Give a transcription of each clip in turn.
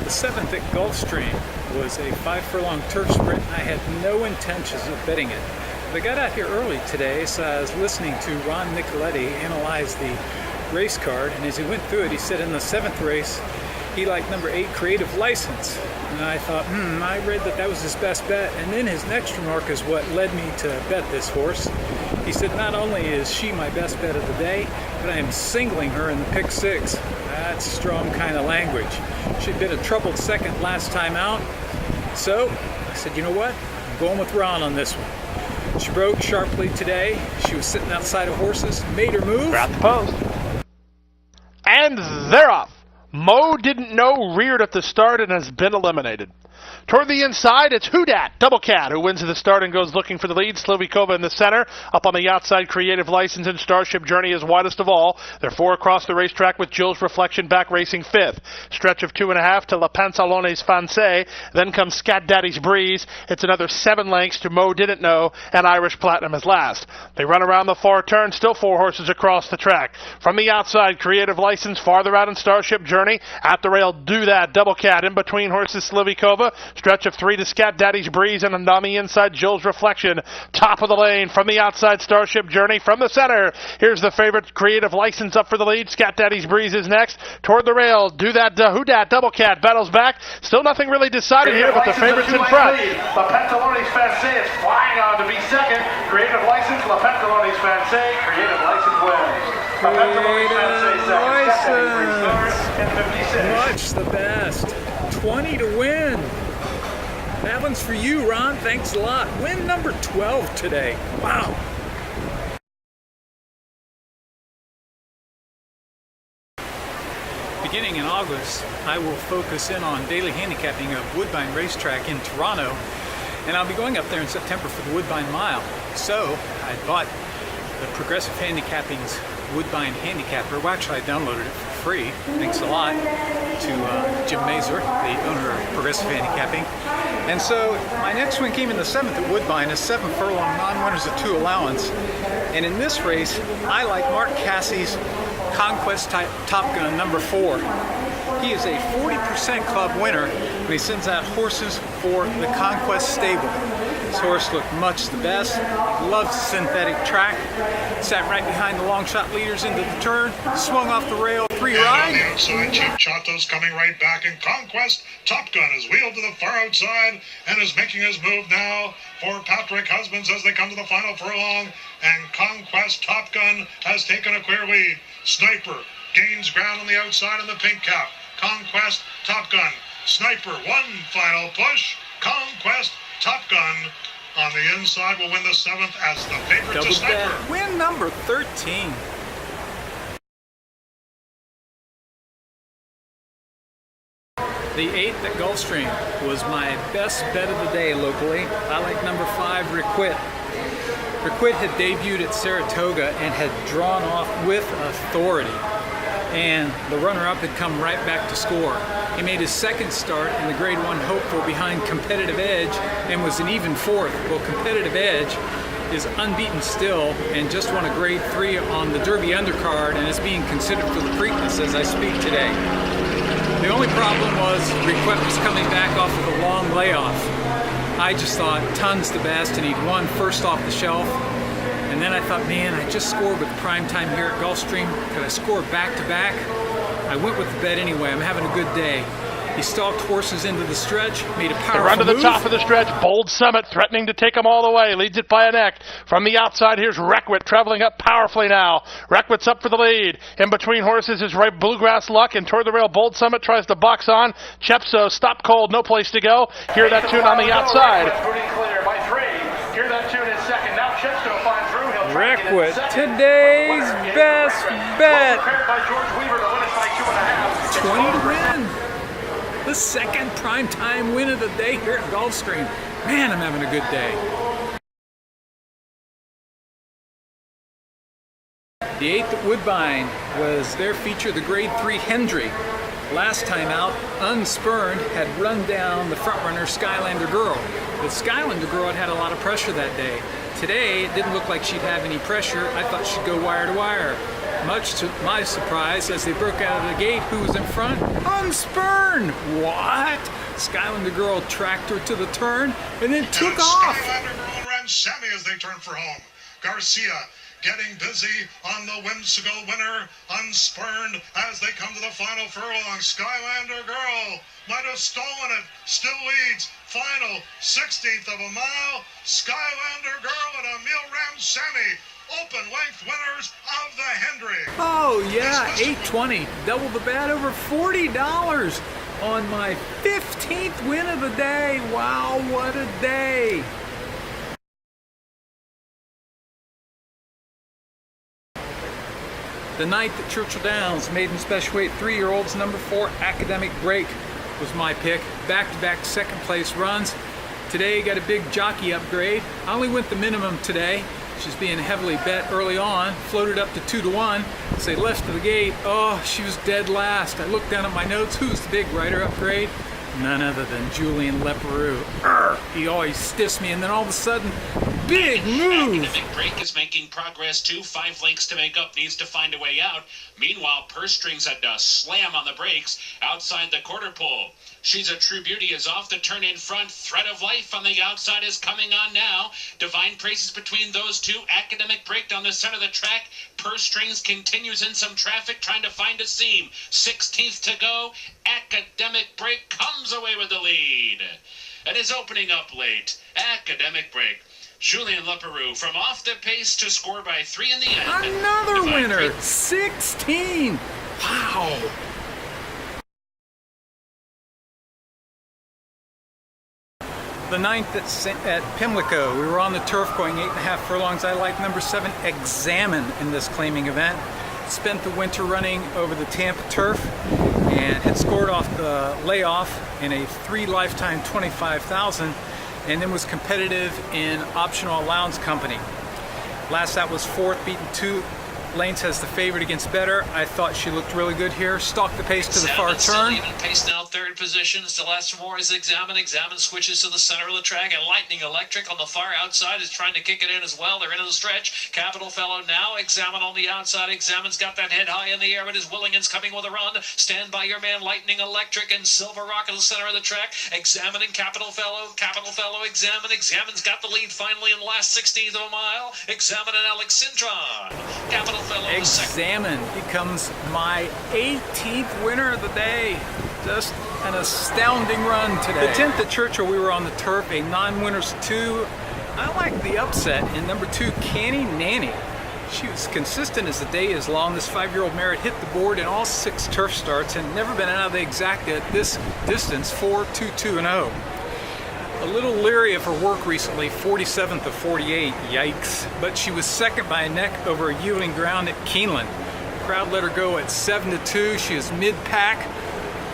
The 7th at Gulfstream was a 5-furlong turf sprint, and I had no intentions of betting it. But I got out here early today, so I was listening to Ron Nicoletti analyze the race card, and as he went through it, he said in the 7th race, he liked number 8, Creative License. And I thought, I read that was his best bet. And then his next remark is what led me to bet this horse. He said, not only is she my best bet of the day, but I am singling her in the pick 6. That's strong kind of language. She'd been a troubled second last time out. So I said, you know what? I'm going with Ron on this one. She broke sharply today. She was sitting outside of horses, made her move. Grab the post. And they're off. Mo Didn't Know reared at the start and has been eliminated. Toward the inside, it's Who Dat, Double Cat, who wins at the start and goes looking for the lead. Slovikova in the center. Up on the outside, Creative License and Starship Journey is widest of all. They're 4 across the racetrack with Jill's Reflection back racing 5th. Stretch of 2.5 to La Pansalone's Fancy. Then comes Scat Daddy's Breeze. It's another 7 lengths to Mo Didn't Know, and Irish Platinum is last. They run around the far turn, still 4 horses across the track. From the outside, Creative License farther out in Starship Journey. At the rail, Do That, Double Cat. In between horses, Slovikova. Stretch of 3 to Scat Daddy's Breeze, and on the inside, Jill's Reflection. Top of the lane, from the outside, Starship Journey. From the center, here's the favorite, Creative License up for the lead. Scat Daddy's Breeze is next. Toward the rail, Do That, Who Dat, Double Cat battles back. Still nothing really decided here, but the favorite's in front. La Pantalone's Fancy is flying on to be second. Creative License, La Pantalone's Fancy. Creative License wins. La Pantalone's Fancy second. Scat Daddy's Breeze third, and 56. Much the best. 20 to win. That one's for you, Ron. Thanks a lot. Win number 12 today. Wow. Beginning in August, I will focus in on daily handicapping of Woodbine Racetrack in Toronto, and I'll be going up there in September for the Woodbine Mile. So I bought the Progressive Handicapping's Woodbine Handicapper. Well, actually, I downloaded it for free. Thanks a lot to Jim Mazur, the owner of Progressive Handicapping. And so my next one came in the 7th at Woodbine, a 7 furlong non-winners at 2 allowance. And in this race, I like Mark Cassie's Conquest Top Gun number 4. He is a 40% club winner when he sends out horses for the Conquest stable. This horse looked much the best, loves synthetic track, sat right behind the long shot leaders into the turn, swung off the rail, 3 ride. On the outside, Cheap Chatos coming right back, and Conquest Top Gun is wheeled to the far outside and is making his move now for Patrick Husbands as they come to the final furlong, and Conquest Top Gun has taken a clear lead. Sniper gains ground on the outside in the pink cap. Conquest Top Gun. Sniper, one final push. Conquest Top Gun on the inside will win the 7th as the favorite Double to Sniper. bet. Win number 13. The 8th at Gulfstream was my best bet of the day locally. I like number 5, Requit. Requit had debuted at Saratoga and had drawn off with authority. And the runner-up had come right back to score. He made his 2nd start in the Grade 1 Hopeful behind Competitive Edge and was an even 4th. Well, Competitive Edge is unbeaten still and just won a Grade 3 on the Derby undercard and is being considered for the Preakness as I speak today. The only problem was Requit was coming back off of a long layoff. I just thought tons the best, and he'd won first off the shelf. And then I thought, man, I just scored with prime time here at Gulfstream. Could I score back to back? I went with the bet anyway. I'm having a good day. He stalked horses into the stretch, made a powerful They run to the move. top of the stretch. Bold Summit threatening to take them all the way. Leads it by a neck. From the outside, here's Requit traveling up powerfully now. Requit's up for the lead. In between horses is right Bluegrass Luck, and toward the rail, Bold Summit tries to box on. Chepso, Stop Cold, no place to go. Hear that tune on the outside. Pretty clear by 3. Hear that tune in second. Now Chepstow finds through. He'll try to get in Requit, second. today's best bet. Prepared by George Weaver to win it by 2.5. 20 to win. The 2nd primetime win of the day here at Gulfstream. Man, I'm having a good day. The 8th at Woodbine was their feature, the Grade 3 Hendry. Last time out, unspurned, had run down the frontrunner Skylander Girl. The Skylander Girl had a lot of pressure that day. Today, it didn't look like she'd have any pressure. I thought she'd go wire to wire. Much to my surprise, as they broke out of the gate, who was in front? Unspurned! What? Skylander Girl tracked her to the turn and then took off. Skylander Girl ran Sammy as they turned for home. Garcia getting busy on the whimsical winner, Unspurned, as they come to the final furlong. Skylander Girl might have stolen it, still leads. Final 16th of a mile. Skylander Girl and Emil Ramsamy, open length winners of the Hendry. Oh yeah, 820. Double the bet, over $40 on my 15th win of the day. Wow, what a day. The night that Churchill Downs maiden special weight 3-year-olds number 4 Academic Break was my pick. Back-to-back second place runs. Today got a big jockey upgrade. I only went the minimum today. She's being heavily bet early on. Floated up to 2-1. As they left to the gate, oh, she was dead last. I looked down at my notes. Who's the big rider upgrade? None other than Julian Leparoux. He always stiffs me, and then all of a sudden, big move. Academic Break is making progress too. 5 lengths to make up, needs to find a way out. Meanwhile, Purse Strings had to slam on the brakes outside the quarter pole. She's a True Beauty is off the turn in front. Threat of Life on the outside is coming on now. Divine Praises between those two. Academic Break down the center of the track. Purse Strings continues in some traffic trying to find a seam. 16th to go. Academic Break comes away with the lead and is opening up late. Academic Break. Julian Leparoux from off the pace to score by 3 in the end. Another Divine winner, Break. 16. Wow. The ninth at Pimlico. We were on the turf going 8.5 furlongs. I like number 7, Examine, in this claiming event. Spent the winter running over the Tampa turf and had scored off the layoff in a 3 lifetime 25,000, and then was competitive in optional allowance company. Last out was 4th, beaten 2 lengths as the favorite against Better. I thought she looked really good here. Stalked the pace to the far turn. Even pace now, 3rd position. Still has some more as Examine. Examine switches to the center of the track, and Lightning Electric on the far outside is trying to kick it in as well. They're into the stretch. Capital Fellow now. Examine on the outside. Examine's got that head high in the air, but his Willinghams coming with a run. Stand by your man, Lightning Electric, and Silver Rock in the center of the track. Examine and Capital Fellow. Capital Fellow, Examine. Examine's got the lead finally in the last 16th of a mile. Examine and Alex Cintron. Capital Fellow the second. Examine becomes my 18th winner of the day. Just an astounding run today. The 10th at Churchill, we were on the turf, a non-winners 2. I like the upset in number 2, Canny Nanny. She was consistent as the day is long. This 5-year-old mare hit the board in all 6 turf starts and never been out of the exact at this distance, 4-2-2-0. A little leery of her work recently, 47th of 48, yikes. But she was second by a neck over a yielding ground at Keeneland. The crowd let her go at 7-2. She is mid-pack,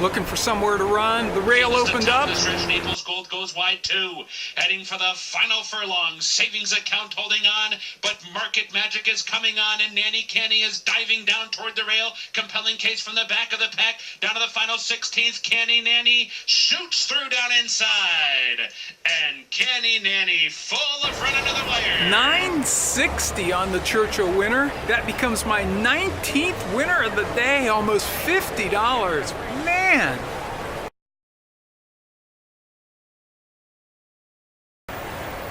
looking for somewhere to run. The rail opened up. Naples Gold goes wide too. Heading for the final furlong. Savings account holding on, but Market Magic is coming on, and Nanny Canny is diving down toward the rail. Compelling case from the back of the pack. Down to the final 16th. Canny Nanny shoots through down inside. And Canny Nanny full of run under the wire. 960 on the Churchill winner. That becomes my 19th winner of the day. Almost $50. Man.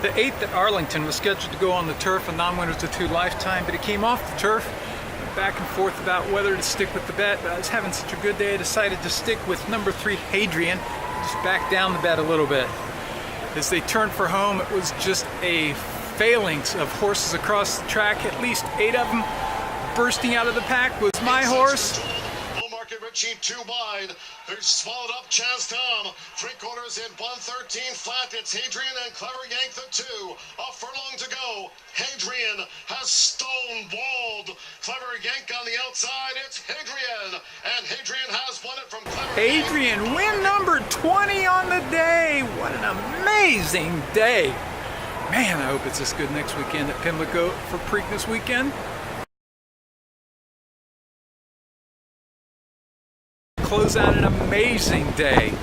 The 8th at Arlington was scheduled to go on the turf, a non-winners to 2 lifetime, but it came off the turf. Went back and forth about whether to stick with the bet, but I was having such a good day I decided to stick with number 3, Hadrian. Just back down the bet a little bit. As they turned for home, it was just a phalanx of horses across the track, at least 8 of them. Bursting out of the pack was my horse. Richie 2 wide. They're swallowed up Chaz Tom. 3/4 in 113 flat. It's Hadrian and Clever Yank the 2. A furlong to go. Hadrian has stonewalled Clever Yank on the outside. It's Hadrian. And Hadrian has won it from Clever Hadrian, Yank. win number 20 on the day. What an amazing day. Man, I hope it's as good next weekend at Pimlico for Preakness weekend. Close out an amazing day.